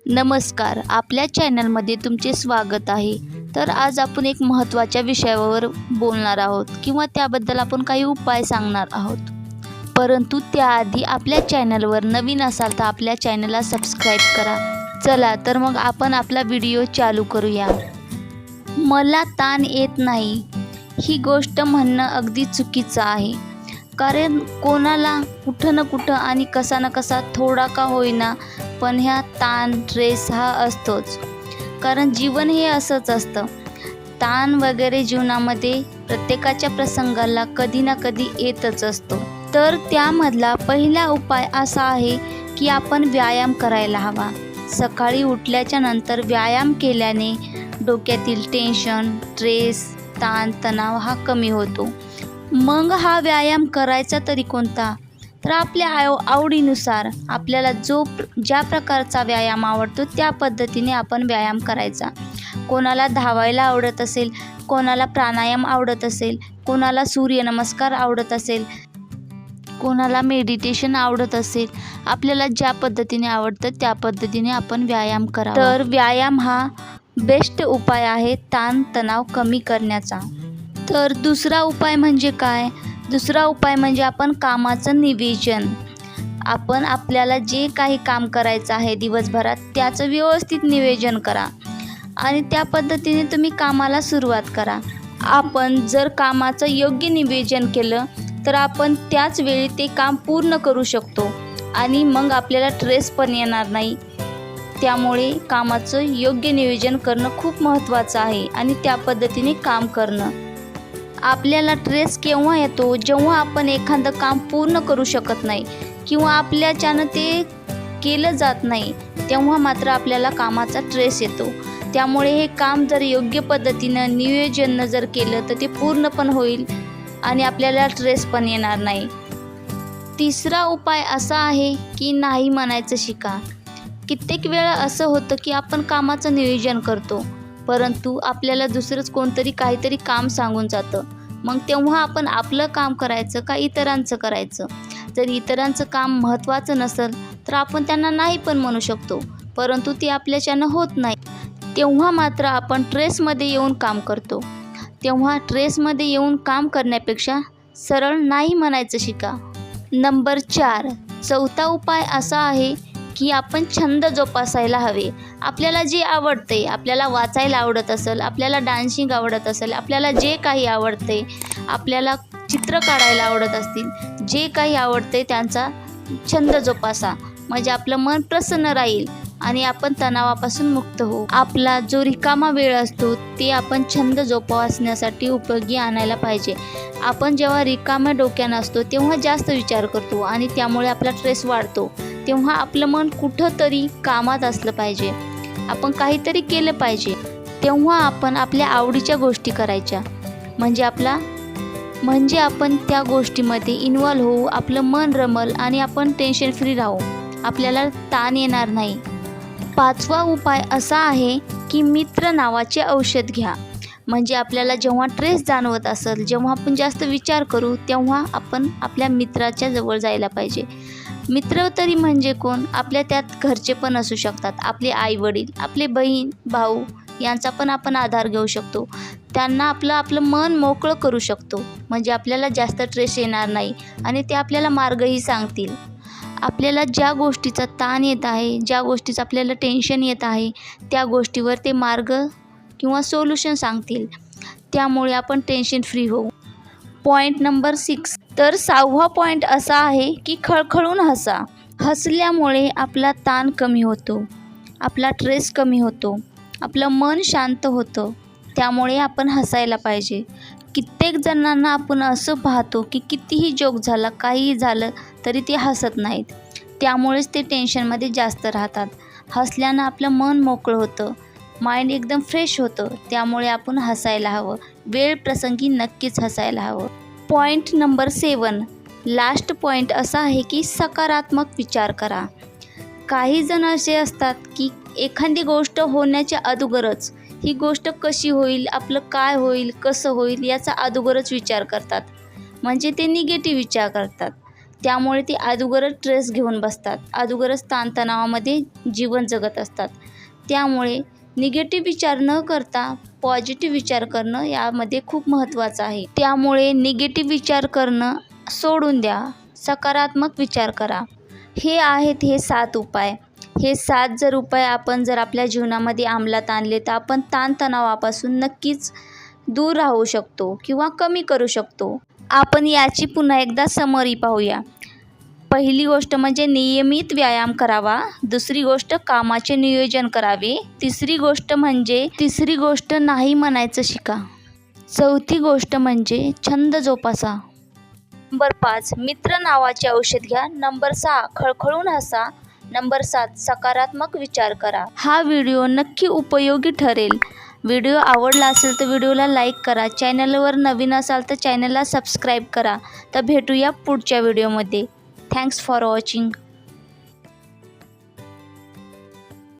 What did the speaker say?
नमस्कार, आपल्या चॅनलमध्ये तुमचे स्वागत आहे. तर आज आपण एक महत्त्वाच्या विषयावर बोलणार आहोत किंवा त्याबद्दल आपण काही उपाय सांगणार आहोत. परंतु त्याआधी आपल्या चॅनलवर नवीन असाल तर आपल्या चॅनलला सबस्क्राईब करा. चला तर मग आपण आपला व्हिडिओ चालू करूया. मला ताण येत नाही ही गोष्ट म्हणणं अगदी चुकीचं आहे. कारण कोणाला कुठं ना कुठं आणि कसा ना कसा थोडा का होईना पण ह्या ताण स्ट्रेस हा असतोच. कारण जीवन हे असंच असतं. ताण वगैरे जीवनामध्ये प्रत्येकाच्या प्रसंगाला कधी ना कधी येतच असतो. तर त्यामधला पहिला उपाय असा आहे की आपण व्यायाम करायला हवा. सकाळी उठल्याच्या नंतर व्यायाम केल्याने डोक्यातील टेन्शन, स्ट्रेस, ताण तणाव हा कमी होतो. मग हा व्यायाम करायचा तरी कोणता? तर आपल्या आवडीनुसार आपल्याला ज्या प्रकारचा व्यायाम आवडतो त्या पद्धतीने आपण व्यायाम करायचा. कोणाला धावायला आवडत असेल, कोणाला प्राणायाम आवडत असेल, कोणाला सूर्यनमस्कार आवडत असेल, कोणाला मेडिटेशन आवडत असेल. आपल्याला ज्या पद्धतीने आवडतं त्या पद्धतीने आपण व्यायाम करावा. तर व्यायाम हा बेस्ट उपाय आहे ताण तणाव कमी करण्याचा. तर दुसरा उपाय म्हणजे काय? दुसरा उपाय म्हणजे आपण कामाचं नियोजन. आपण आपल्याला जे काही काम करायचं आहे दिवसभरात त्याचं व्यवस्थित नियोजन करा आणि त्या पद्धतीने तुम्ही कामाला सुरुवात करा. आपण जर कामाचं योग्य नियोजन केलं तर आपण त्याच वेळी ते काम पूर्ण करू शकतो आणि मग आपल्याला स्ट्रेस पण येणार नाही. त्यामुळे कामाचं योग्य नियोजन करणं खूप महत्त्वाचं आहे आणि त्या पद्धतीने काम करणं. आपल्याला स्ट्रेस केव्हा येतो? जेव्हा आपण एखादं काम पूर्ण करू शकत नाही किंवा आपल्याच्यानं ते केलं जात नाही, तेव्हा मात्र आपल्याला कामाचा स्ट्रेस येतो. त्यामुळे हे काम जर योग्य पद्धतीनं नियोजन जर केलं तर ते पूर्ण पण होईल आणि आपल्याला स्ट्रेस पण येणार नाही. तिसरा उपाय असा आहे की नाही म्हणायचं शिका. कित्येक वेळा असं होतं की आपण कामाचं नियोजन करतो परंतु आपल्याला दुसरंच कोणतरी काहीतरी काम सांगून जातं. मग तेव्हा आपण आपलं काम करायचं का इतरांचं करायचं? जर इतरांचं काम महत्त्वाचं नसेल तर आपण त्यांना नाही पण म्हणू शकतो, परंतु ते आपल्याच्यानं होत नाही. तेव्हा मात्र आपण स्ट्रेसमध्ये येऊन काम करतो. तेव्हा स्ट्रेसमध्ये येऊन काम करण्यापेक्षा सरळ नाही म्हणायचं शिका. नंबर 4, चौथा उपाय असा आहे की आपण छंद जोपासायला हवे. आपल्याला जे आवडते, आपल्याला वाचायला आवडत असेल, आपल्याला डान्सिंग आवडत असेल, आपल्याला जे काही आवडते, आपल्याला चित्र काढायला आवडत असतील, जे काही आवडते त्यांचा छंद जोपासा. म्हणजे आपलं मन प्रसन्न राहील आणि आपण तणावापासून मुक्त होऊ. आपला जो रिकामा वेळ असतो ते आपण छंद जोपासण्यासाठी उपयोगी आणायला पाहिजे. आपण जेव्हा रिकाम्या डोक्यानं असतो तेव्हा जास्त विचार करतो आणि त्यामुळे आपला स्ट्रेस वाढतो. तेव्हा आपलं मन कुठंतरी कामात असलं पाहिजे, आपण काहीतरी केलं पाहिजे. तेव्हा आपण आपल्या आवडीच्या गोष्टी करायच्या म्हणजे आपण त्या गोष्टीमध्ये इन्व्हॉल्व होऊ, आपलं मन रमल आणि आपण टेन्शन फ्री राहू, आपल्याला ताण येणार नाही. 5वा उपाय असा आहे की मित्र नावाचे औषध घ्या. म्हणजे आपल्याला जेव्हा स्ट्रेस जाणवत असेल, जेव्हा आपण जास्त विचार करू तेव्हा आपण आपल्या मित्राच्या जवळ जायला पाहिजे. मित्र तरी म्हणजे कोण? आपल्या त्यात घरचे पण असू शकतात, आपले आईवडील, आपले बहीण भाऊ यांचा पण आपण आधार घेऊ शकतो. त्यांना आपलं मन मोकळं करू शकतो म्हणजे आपल्याला जास्त स्ट्रेस येणार नाही आणि ते आपल्याला मार्गही सांगतील. आपल्याला ज्या गोष्टीचा ताण येत आहे, ज्या गोष्टीचं आपल्याला टेन्शन येत आहे त्या गोष्टीवर ते मार्ग किंवा सोल्युशन सांगतील. त्यामुळे आपण टेन्शन फ्री होऊ. Point number 6. तर 6वा पॉईंट असा आहे की खळखळून हसा. हसल्यामुळे आपला ताण कमी होतो, आपला स्ट्रेस कमी होतो, आपलं मन शांत होतं. त्यामुळे आपण हसायला पाहिजे. कित्येक जणांना आपण असं पाहतो की कितीही जोक झाला, काहीही झालं तरी ते हसत नाहीत. त्यामुळेच ते टेन्शनमध्ये जास्त राहतात. हसल्यानं आपलं मन मोकळं होतं, माइंड एकदम फ्रेश होतं. त्यामुळे आपण हसायला हवं. वेळ प्रसंगी नक्कीच हसायला हवं. पॉईंट नंबर 7, लास्ट पॉईंट असा आहे की सकारात्मक विचार करा. काही जण असे असतात की एखादी गोष्ट होण्याच्या अगोदरच ही गोष्ट कशी होईल, आपलं काय होईल, कसं होईल याचा अगोदरच विचार करतात. म्हणजे ते निगेटिव्ह विचार करतात. त्यामुळे ती अगोदरच स्ट्रेस घेऊन बसतात, अगोदरच ताणतणावामध्ये जीवन जगत असतात. त्यामुळे निगेटिव्ह विचार न करता पॉझिटिव्ह विचार करणं यामध्ये खूप महत्त्वाचं आहे. त्यामुळे निगेटिव्ह विचार करणं सोडून द्या, सकारात्मक विचार करा. हे आहेत हे 7 उपाय. हे 7 उपाय आपण जर आपल्या जीवनामध्ये अंमलात आणले तर आपण ताणतणावापासून नक्कीच दूर राहू शकतो किंवा कमी करू शकतो. आपण याची पुन्हा एकदा समरी पाहूया. पहिली गोष्ट म्हणजे नियमित व्यायाम करावा. दुसरी गोष्ट कामाचे नियोजन करावे. तिसरी गोष्ट नाही म्हणायचं शिका. चौथी गोष्ट म्हणजे छंद जोपासा. नंबर 5 मित्र नावाचे औषध घ्या. नंबर 6 खळखळून हसा. नंबर 7 सकारात्मक विचार करा. हा व्हिडिओ नक्की उपयोगी ठरेल. व्हिडिओ आवडला असेल तर व्हिडिओला लाईक करा. चॅनलवर नवीन असाल तर चॅनलला सबस्क्राईब करा. तर भेटूया पुढच्या व्हिडिओमध्ये. Thanks for watching.